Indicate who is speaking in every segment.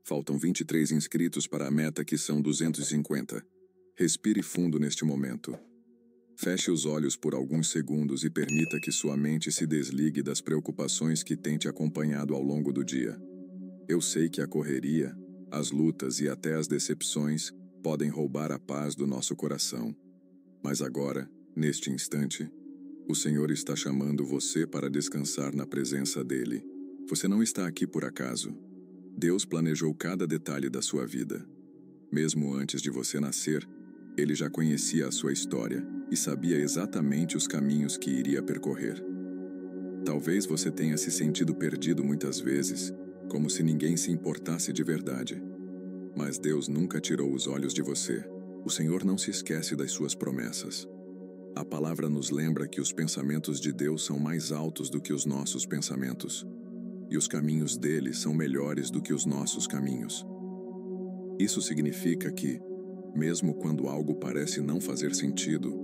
Speaker 1: Faltam 23 inscritos para a meta, que são 250. Respire fundo neste momento. Feche os olhos por alguns segundos e permita que sua mente se desligue das preocupações que tem te acompanhado ao longo do dia. Eu sei que a correria, as lutas e até as decepções podem roubar a paz do nosso coração. Mas agora, neste instante, o Senhor está chamando você para descansar na presença dEle. Você não está aqui por acaso. Deus planejou cada detalhe da sua vida. Mesmo antes de você nascer, Ele já conhecia a sua história e sabia exatamente os caminhos que iria percorrer. Talvez você tenha se sentido perdido muitas vezes, como se ninguém se importasse de verdade. Mas Deus nunca tirou os olhos de você. O Senhor não se esquece das suas promessas. A palavra nos lembra que os pensamentos de Deus são mais altos do que os nossos pensamentos, e os caminhos dele são melhores do que os nossos caminhos. Isso significa que, mesmo quando algo parece não fazer sentido,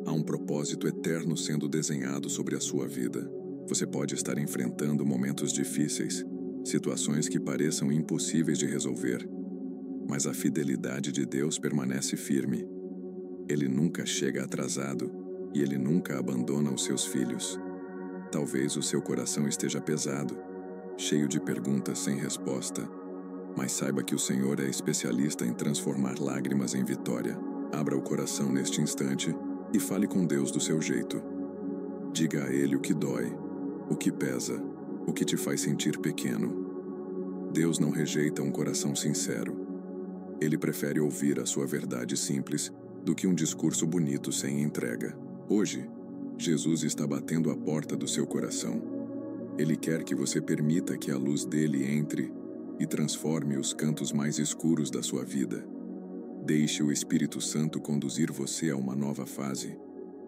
Speaker 1: há um propósito eterno sendo desenhado sobre a sua vida. Você pode estar enfrentando momentos difíceis, situações que pareçam impossíveis de resolver, mas a fidelidade de Deus permanece firme. Ele nunca chega atrasado e Ele nunca abandona os seus filhos. Talvez o seu coração esteja pesado, cheio de perguntas sem resposta, mas saiba que o Senhor é especialista em transformar lágrimas em vitória. Abra o coração neste instante e fale com Deus do seu jeito. Diga a Ele o que dói, o que pesa, o que te faz sentir pequeno. Deus não rejeita um coração sincero. Ele prefere ouvir a sua verdade simples do que um discurso bonito sem entrega. Hoje, Jesus está batendo a porta do seu coração. Ele quer que você permita que a luz dele entre e transforme os cantos mais escuros da sua vida. Deixe o Espírito Santo conduzir você a uma nova fase,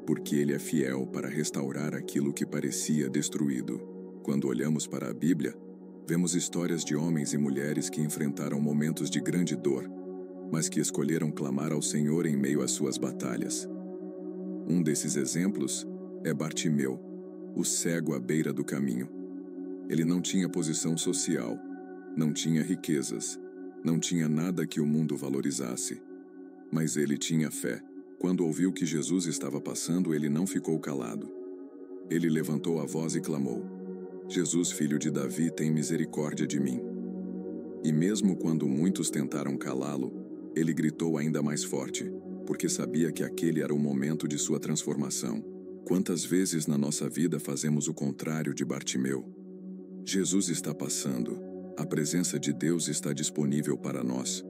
Speaker 1: porque ele é fiel para restaurar aquilo que parecia destruído. Quando olhamos para a Bíblia, vemos histórias de homens e mulheres que enfrentaram momentos de grande dor, mas que escolheram clamar ao Senhor em meio às suas batalhas. Um desses exemplos é Bartimeu, o cego à beira do caminho. Ele não tinha posição social, não tinha riquezas, não tinha nada que o mundo valorizasse. Mas ele tinha fé. Quando ouviu que Jesus estava passando, ele não ficou calado. Ele levantou a voz e clamou: Jesus, filho de Davi, tem misericórdia de mim. E mesmo quando muitos tentaram calá-lo, ele gritou ainda mais forte, porque sabia que aquele era o momento de sua transformação. Quantas vezes na nossa vida fazemos o contrário de Bartimeu? Jesus está passando, a presença de Deus está disponível para nós,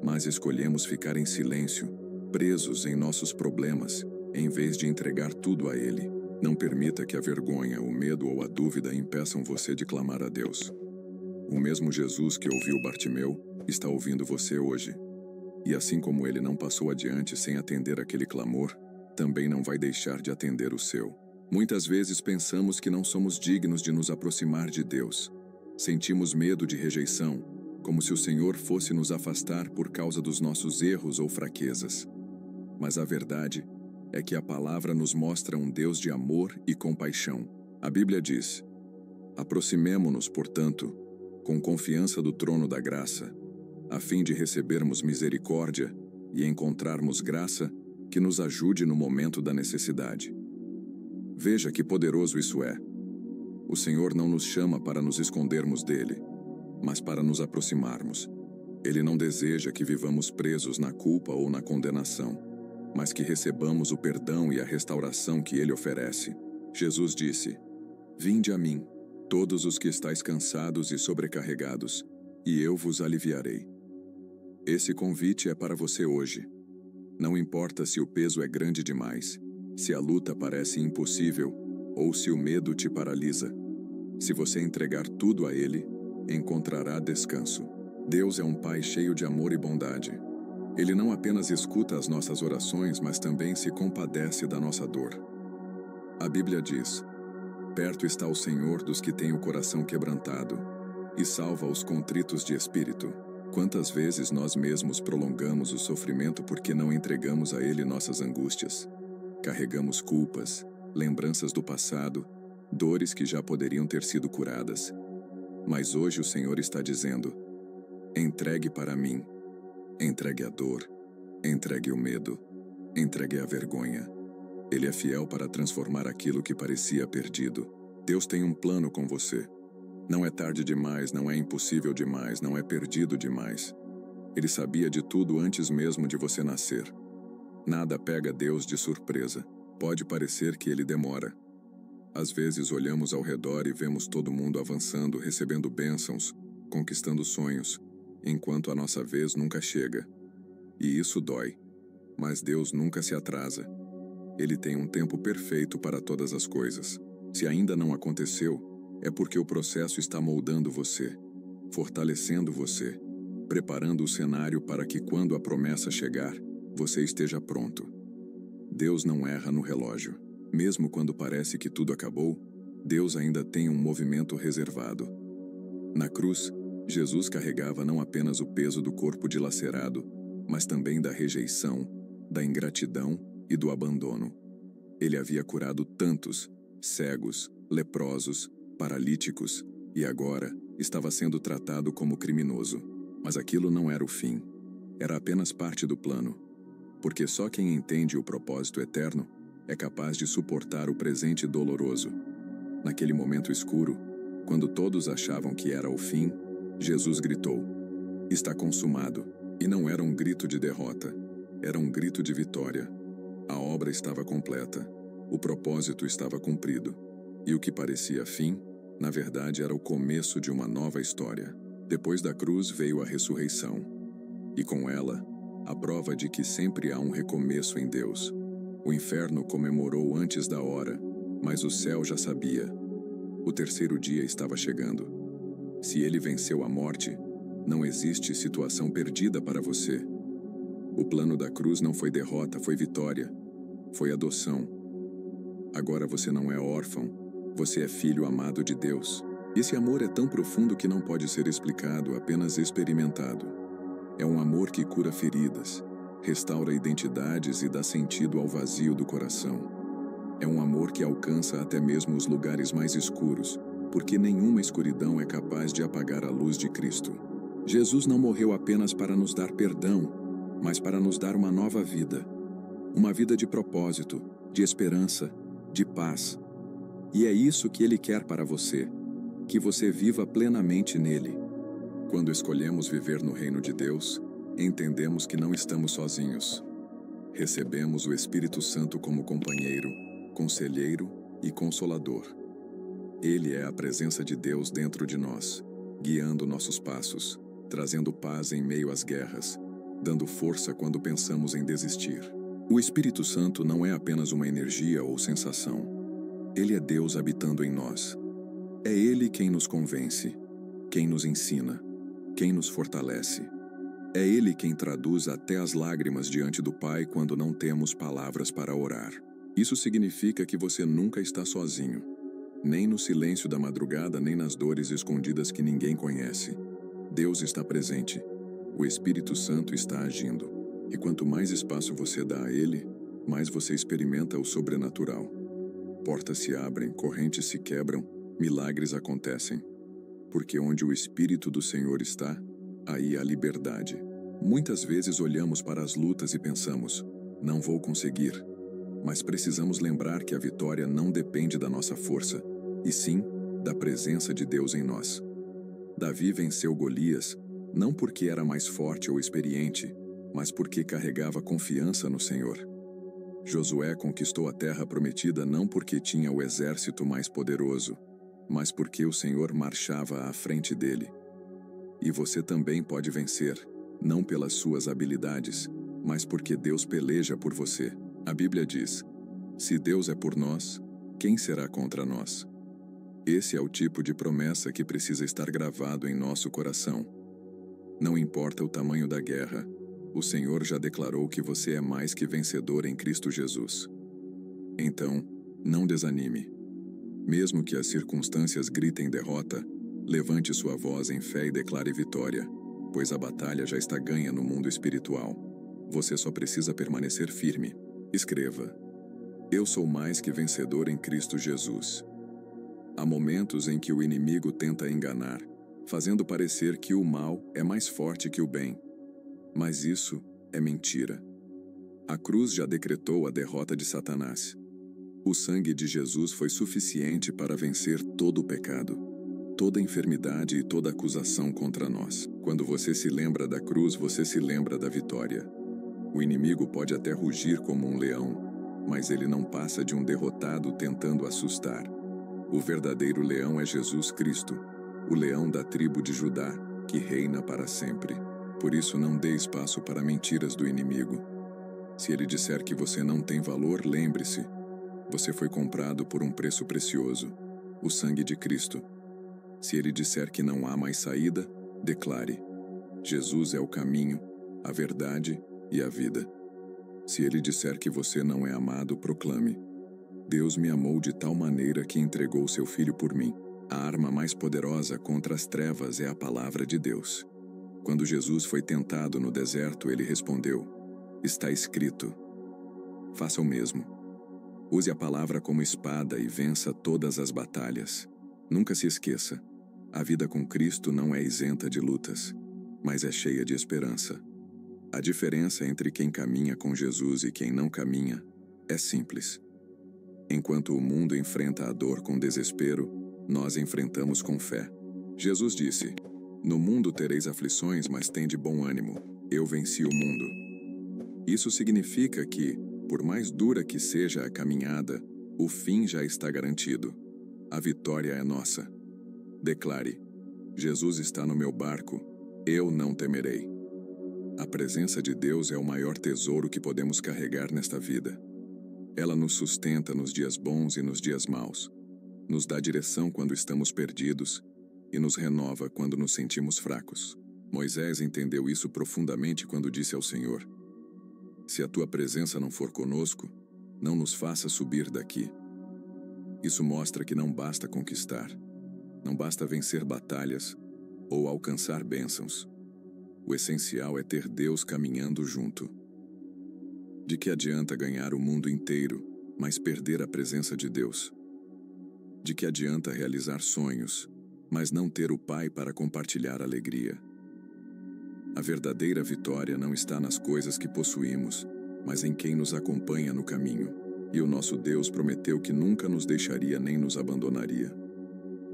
Speaker 1: mas escolhemos ficar em silêncio, presos em nossos problemas, em vez de entregar tudo a Ele. Não permita que a vergonha, o medo ou a dúvida impeçam você de clamar a Deus. O mesmo Jesus que ouviu Bartimeu está ouvindo você hoje. E assim como ele não passou adiante sem atender aquele clamor, também não vai deixar de atender o seu. Muitas vezes pensamos que não somos dignos de nos aproximar de Deus. Sentimos medo de rejeição, como se o Senhor fosse nos afastar por causa dos nossos erros ou fraquezas. Mas a verdade é que a palavra nos mostra um Deus de amor e compaixão. A Bíblia diz: aproximemo-nos, portanto, com confiança do trono da graça, a fim de recebermos misericórdia e encontrarmos graça que nos ajude no momento da necessidade. Veja que poderoso isso é. O Senhor não nos chama para nos escondermos dele, mas para nos aproximarmos. Ele não deseja que vivamos presos na culpa ou na condenação, mas que recebamos o perdão e a restauração que ele oferece. Jesus disse: Vinde a mim, todos os que estáis cansados e sobrecarregados, e eu vos aliviarei. Esse convite é para você hoje. Não importa se o peso é grande demais, se a luta parece impossível ou se o medo te paralisa. Se você entregar tudo a Ele, encontrará descanso. Deus é um Pai cheio de amor e bondade. Ele não apenas escuta as nossas orações, mas também se compadece da nossa dor. A Bíblia diz: perto está o Senhor dos que têm o coração quebrantado, e salva os contritos de espírito. Quantas vezes nós mesmos prolongamos o sofrimento porque não entregamos a Ele nossas angústias? Carregamos culpas, lembranças do passado, dores que já poderiam ter sido curadas. Mas hoje o Senhor está dizendo: Entregue para mim. Entregue a dor. Entregue o medo. Entregue a vergonha. Ele é fiel para transformar aquilo que parecia perdido. Deus tem um plano com você. Não é tarde demais, não é impossível demais, não é perdido demais. Ele sabia de tudo antes mesmo de você nascer. Nada pega Deus de surpresa. Pode parecer que ele demora. Às vezes olhamos ao redor e vemos todo mundo avançando, recebendo bênçãos, conquistando sonhos, enquanto a nossa vez nunca chega. E isso dói. Mas Deus nunca se atrasa. Ele tem um tempo perfeito para todas as coisas. Se ainda não aconteceu, é porque o processo está moldando você, fortalecendo você, preparando o cenário para que quando a promessa chegar, você esteja pronto. Deus não erra no relógio. Mesmo quando parece que tudo acabou, Deus ainda tem um movimento reservado. Na cruz, Jesus carregava não apenas o peso do corpo dilacerado, mas também da rejeição, da ingratidão e do abandono. Ele havia curado tantos, cegos, leprosos, paralíticos, e agora estava sendo tratado como criminoso. Mas aquilo não era o fim. Era apenas parte do plano. Porque só quem entende o propósito eterno é capaz de suportar o presente doloroso. Naquele momento escuro, quando todos achavam que era o fim, Jesus gritou: "Está consumado." E não era um grito de derrota, era um grito de vitória. A obra estava completa, o propósito estava cumprido. E o que parecia fim, na verdade era o começo de uma nova história. Depois da cruz veio a ressurreição. E com ela, a prova de que sempre há um recomeço em Deus. O inferno comemorou antes da hora, mas o céu já sabia. O terceiro dia estava chegando. Se ele venceu a morte, não existe situação perdida para você. O plano da cruz não foi derrota, foi vitória. Foi adoção. Agora você não é órfão, você é filho amado de Deus. Esse amor é tão profundo que não pode ser explicado, apenas experimentado. É um amor que cura feridas, restaura identidades e dá sentido ao vazio do coração. É um amor que alcança até mesmo os lugares mais escuros, porque nenhuma escuridão é capaz de apagar a luz de Cristo. Jesus não morreu apenas para nos dar perdão, mas para nos dar uma nova vida. Uma vida de propósito, de esperança, de paz. E é isso que Ele quer para você, que você viva plenamente nele. Quando escolhemos viver no reino de Deus, entendemos que não estamos sozinhos. Recebemos o Espírito Santo como companheiro, conselheiro e consolador. Ele é a presença de Deus dentro de nós, guiando nossos passos, trazendo paz em meio às guerras, dando força quando pensamos em desistir. O Espírito Santo não é apenas uma energia ou sensação. Ele é Deus habitando em nós. É Ele quem nos convence, quem nos ensina, quem nos fortalece. É Ele quem traduz até as lágrimas diante do Pai quando não temos palavras para orar. Isso significa que você nunca está sozinho, nem no silêncio da madrugada, nem nas dores escondidas que ninguém conhece. Deus está presente. O Espírito Santo está agindo. E quanto mais espaço você dá a Ele, mais você experimenta o sobrenatural. Portas se abrem, correntes se quebram, milagres acontecem. Porque onde o Espírito do Senhor está, aí há liberdade. Muitas vezes olhamos para as lutas e pensamos: não vou conseguir. Mas precisamos lembrar que a vitória não depende da nossa força, e sim da presença de Deus em nós. Davi venceu Golias, não porque era mais forte ou experiente, mas porque carregava confiança no Senhor. Josué conquistou a terra prometida não porque tinha o exército mais poderoso, mas porque o Senhor marchava à frente dele. E você também pode vencer, não pelas suas habilidades, mas porque Deus peleja por você. A Bíblia diz: se Deus é por nós, quem será contra nós? Esse é o tipo de promessa que precisa estar gravado em nosso coração. Não importa o tamanho da guerra, o Senhor já declarou que você é mais que vencedor em Cristo Jesus. Então, não desanime. Mesmo que as circunstâncias gritem derrota, levante sua voz em fé e declare vitória, pois a batalha já está ganha no mundo espiritual. Você só precisa permanecer firme. Escreva: eu sou mais que vencedor em Cristo Jesus. Há momentos em que o inimigo tenta enganar, fazendo parecer que o mal é mais forte que o bem. Mas isso é mentira. A cruz já decretou a derrota de Satanás. O sangue de Jesus foi suficiente para vencer todo o pecado, toda enfermidade e toda acusação contra nós. Quando você se lembra da cruz, você se lembra da vitória. O inimigo pode até rugir como um leão, mas ele não passa de um derrotado tentando assustar. O verdadeiro leão é Jesus Cristo, o leão da tribo de Judá, que reina para sempre. Por isso, não dê espaço para mentiras do inimigo. Se ele disser que você não tem valor, lembre-se: você foi comprado por um preço precioso, o sangue de Cristo. Se ele disser que não há mais saída, declare: Jesus é o caminho, a verdade e a vida. Se ele disser que você não é amado, proclame: Deus me amou de tal maneira que entregou seu Filho por mim. A arma mais poderosa contra as trevas é a palavra de Deus. Quando Jesus foi tentado no deserto, ele respondeu: Está escrito. Faça o mesmo. Use a palavra como espada e vença todas as batalhas. Nunca se esqueça: a vida com Cristo não é isenta de lutas, mas é cheia de esperança. A diferença entre quem caminha com Jesus e quem não caminha é simples. Enquanto o mundo enfrenta a dor com desespero, nós enfrentamos com fé. Jesus disse: No mundo tereis aflições, mas tende bom ânimo. Eu venci o mundo. Isso significa que, por mais dura que seja a caminhada, o fim já está garantido. A vitória é nossa. Declare: Jesus está no meu barco, eu não temerei. A presença de Deus é o maior tesouro que podemos carregar nesta vida. Ela nos sustenta nos dias bons e nos dias maus, nos dá direção quando estamos perdidos e nos renova quando nos sentimos fracos. Moisés entendeu isso profundamente quando disse ao Senhor: Se a tua presença não for conosco, não nos faça subir daqui. Isso mostra que não basta conquistar, não basta vencer batalhas ou alcançar bênçãos. O essencial é ter Deus caminhando junto. De que adianta ganhar o mundo inteiro, mas perder a presença de Deus? De que adianta realizar sonhos, mas não ter o Pai para compartilhar alegria? A verdadeira vitória não está nas coisas que possuímos, mas em quem nos acompanha no caminho. E o nosso Deus prometeu que nunca nos deixaria nem nos abandonaria.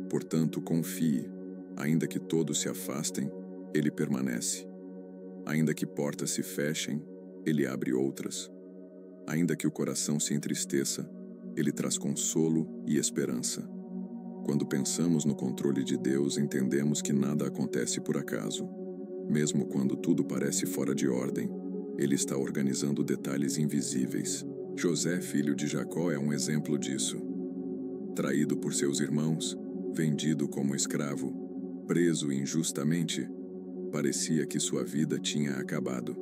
Speaker 1: Portanto, confie. Ainda que todos se afastem, Ele permanece. Ainda que portas se fechem, Ele abre outras. Ainda que o coração se entristeça, Ele traz consolo e esperança. Quando pensamos no controle de Deus, entendemos que nada acontece por acaso. Mesmo quando tudo parece fora de ordem, Ele está organizando detalhes invisíveis. José, filho de Jacó, é um exemplo disso. Traído por seus irmãos, vendido como escravo, preso injustamente, parecia que sua vida tinha acabado.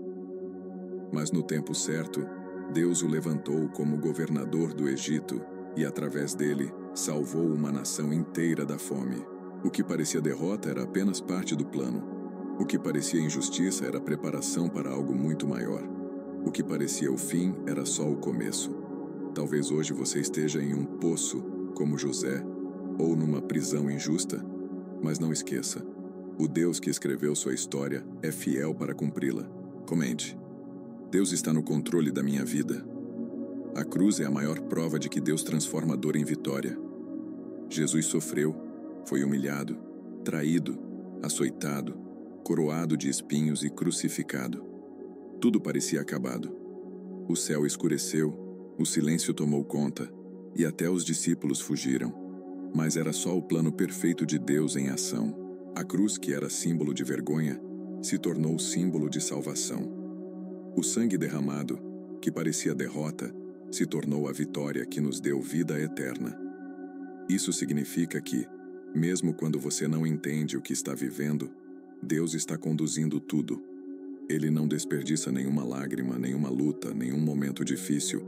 Speaker 1: Mas no tempo certo, Deus o levantou como governador do Egito e, através dele, salvou uma nação inteira da fome. O que parecia derrota era apenas parte do plano. O que parecia injustiça era preparação para algo muito maior. O que parecia o fim era só o começo. Talvez hoje você esteja em um poço, como José, ou numa prisão injusta, mas não esqueça: o Deus que escreveu sua história é fiel para cumpri-la. Comente: Deus está no controle da minha vida. A cruz é a maior prova de que Deus transforma a dor em vitória. Jesus sofreu, foi humilhado, traído, açoitado, coroado de espinhos e crucificado. Tudo parecia acabado. O céu escureceu, o silêncio tomou conta, e até os discípulos fugiram. Mas era só o plano perfeito de Deus em ação. A cruz, que era símbolo de vergonha, se tornou símbolo de salvação. O sangue derramado, que parecia derrota, se tornou a vitória que nos deu vida eterna. Isso significa que, mesmo quando você não entende o que está vivendo, Deus está conduzindo tudo. Ele não desperdiça nenhuma lágrima, nenhuma luta, nenhum momento difícil.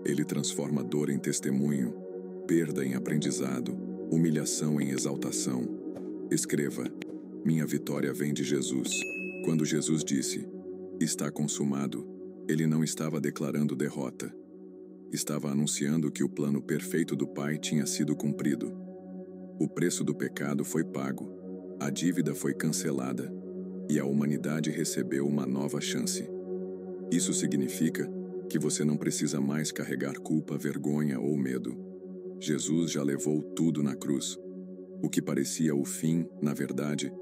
Speaker 1: Ele transforma dor em testemunho, perda em aprendizado, humilhação em exaltação. Escreva: minha vitória vem de Jesus. Quando Jesus disse: está consumado, ele não estava declarando derrota. Estava anunciando que o plano perfeito do Pai tinha sido cumprido. O preço do pecado foi pago. A dívida foi cancelada e a humanidade recebeu uma nova chance. Isso significa que você não precisa mais carregar culpa, vergonha ou medo. Jesus já levou tudo na cruz. O que parecia o fim, na verdade,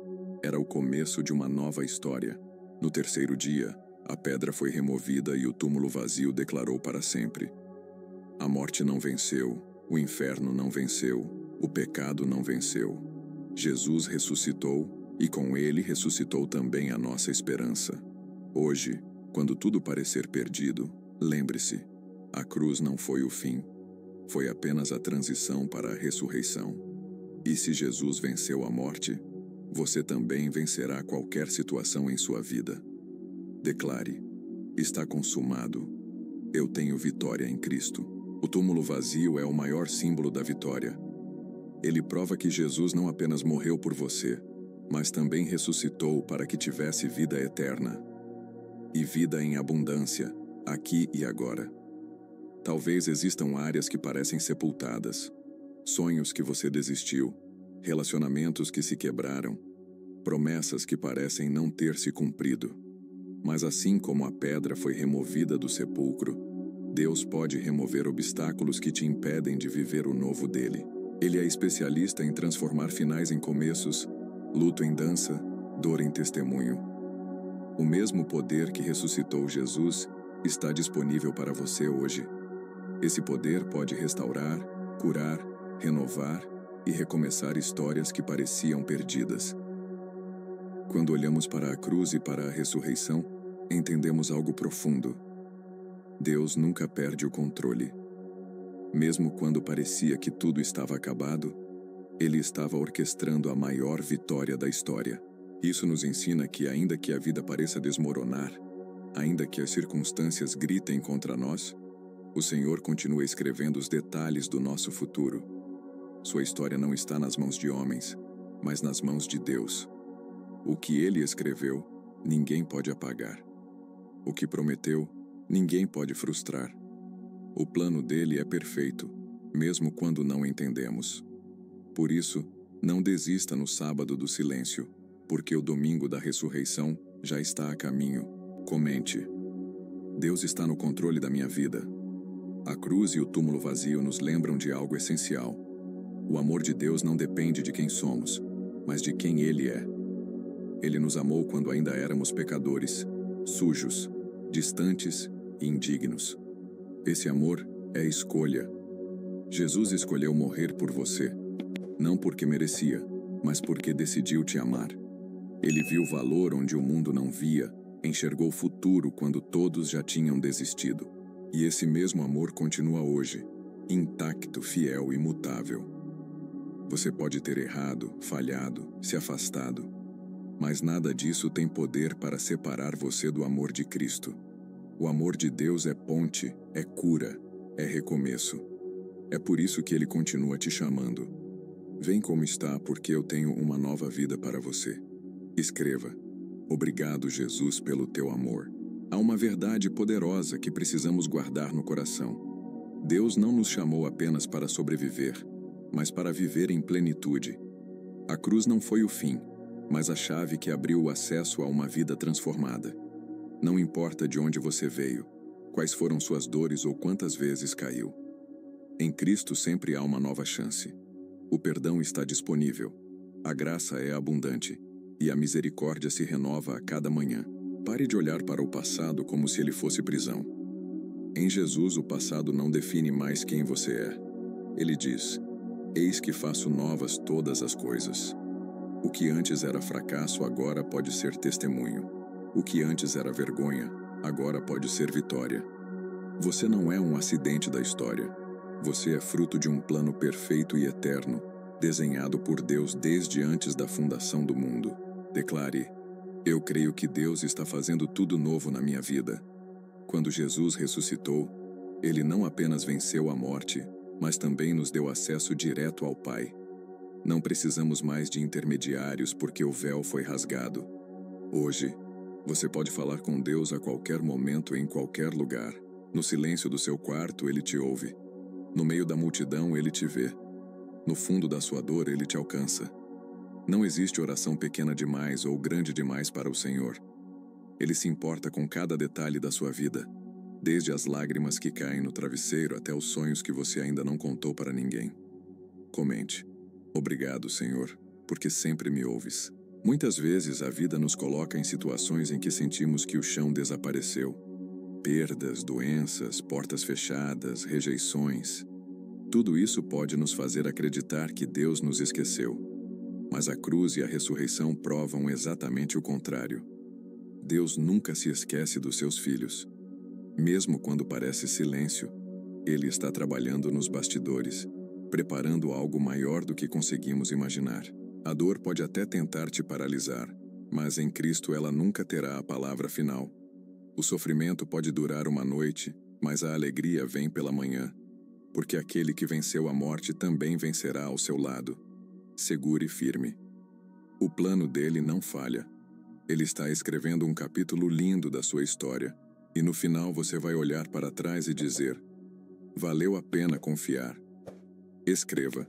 Speaker 1: era o começo de uma nova história. No terceiro dia, a pedra foi removida e o túmulo vazio declarou para sempre: a morte não venceu, o inferno não venceu, o pecado não venceu. Jesus ressuscitou e com ele ressuscitou também a nossa esperança. Hoje, quando tudo parecer perdido, lembre-se, a cruz não foi o fim. Foi apenas a transição para a ressurreição. E se Jesus venceu a morte, você também vencerá qualquer situação em sua vida. Declare: está consumado. Eu tenho vitória em Cristo. O túmulo vazio é o maior símbolo da vitória. Ele prova que Jesus não apenas morreu por você, mas também ressuscitou para que tivesse vida eterna. E vida em abundância, aqui e agora. Talvez existam áreas que parecem sepultadas, sonhos que você desistiu, relacionamentos que se quebraram, promessas que parecem não ter se cumprido. Mas assim como a pedra foi removida do sepulcro, Deus pode remover obstáculos que te impedem de viver o novo dele. Ele é especialista em transformar finais em começos, luto em dança, dor em testemunho. O mesmo poder que ressuscitou Jesus está disponível para você hoje. Esse poder pode restaurar, curar, renovar e recomeçar histórias que pareciam perdidas. Quando olhamos para a cruz e para a ressurreição, entendemos algo profundo. Deus nunca perde o controle. Mesmo quando parecia que tudo estava acabado, Ele estava orquestrando a maior vitória da história. Isso nos ensina que, ainda que a vida pareça desmoronar, ainda que as circunstâncias gritem contra nós, o Senhor continua escrevendo os detalhes do nosso futuro. Sua história não está nas mãos de homens, mas nas mãos de Deus. O que Ele escreveu, ninguém pode apagar. O que prometeu, ninguém pode frustrar. O plano dele é perfeito, mesmo quando não entendemos. Por isso, não desista no sábado do silêncio, porque o domingo da ressurreição já está a caminho. Comente: Deus está no controle da minha vida. A cruz e o túmulo vazio nos lembram de algo essencial. O amor de Deus não depende de quem somos, mas de quem Ele é. Ele nos amou quando ainda éramos pecadores, sujos, distantes e indignos. Esse amor é escolha. Jesus escolheu morrer por você, não porque merecia, mas porque decidiu te amar. Ele viu valor onde o mundo não via, enxergou futuro quando todos já tinham desistido. E esse mesmo amor continua hoje, intacto, fiel e imutável. Você pode ter errado, falhado, se afastado, mas nada disso tem poder para separar você do amor de Cristo. O amor de Deus é ponte, é cura, é recomeço. É por isso que Ele continua te chamando. Vem como está, porque eu tenho uma nova vida para você. Escreva: obrigado, Jesus, pelo teu amor. Há uma verdade poderosa que precisamos guardar no coração. Deus não nos chamou apenas para sobreviver, mas para viver em plenitude. A cruz não foi o fim, mas a chave que abriu o acesso a uma vida transformada. Não importa de onde você veio, quais foram suas dores ou quantas vezes caiu. Em Cristo sempre há uma nova chance. O perdão está disponível, a graça é abundante, e a misericórdia se renova a cada manhã. Pare de olhar para o passado como se ele fosse prisão. Em Jesus, o passado não define mais quem você é. Ele diz: eis que faço novas todas as coisas. O que antes era fracasso agora pode ser testemunho. O que antes era vergonha, agora pode ser vitória. Você não é um acidente da história. Você é fruto de um plano perfeito e eterno, desenhado por Deus desde antes da fundação do mundo. Declare: eu creio que Deus está fazendo tudo novo na minha vida. Quando Jesus ressuscitou, Ele não apenas venceu a morte, mas também nos deu acesso direto ao Pai. Não precisamos mais de intermediários porque o véu foi rasgado. Hoje, você pode falar com Deus a qualquer momento e em qualquer lugar. No silêncio do seu quarto, Ele te ouve. No meio da multidão, Ele te vê. No fundo da sua dor, Ele te alcança. Não existe oração pequena demais ou grande demais para o Senhor. Ele se importa com cada detalhe da sua vida, desde as lágrimas que caem no travesseiro até os sonhos que você ainda não contou para ninguém. Comente: obrigado, Senhor, porque sempre me ouves. Muitas vezes a vida nos coloca em situações em que sentimos que o chão desapareceu. Perdas, doenças, portas fechadas, rejeições. Tudo isso pode nos fazer acreditar que Deus nos esqueceu. Mas a cruz e a ressurreição provam exatamente o contrário. Deus nunca se esquece dos seus filhos. Mesmo quando parece silêncio, Ele está trabalhando nos bastidores, preparando algo maior do que conseguimos imaginar. A dor pode até tentar te paralisar, mas em Cristo ela nunca terá a palavra final. O sofrimento pode durar uma noite, mas a alegria vem pela manhã, porque aquele que venceu a morte também vencerá ao seu lado. Segure e firme. O plano dele não falha. Ele está escrevendo um capítulo lindo da sua história, e no final você vai olhar para trás e dizer: valeu a pena confiar. Escreva: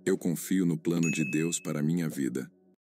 Speaker 1: eu confio no plano de Deus para a minha vida.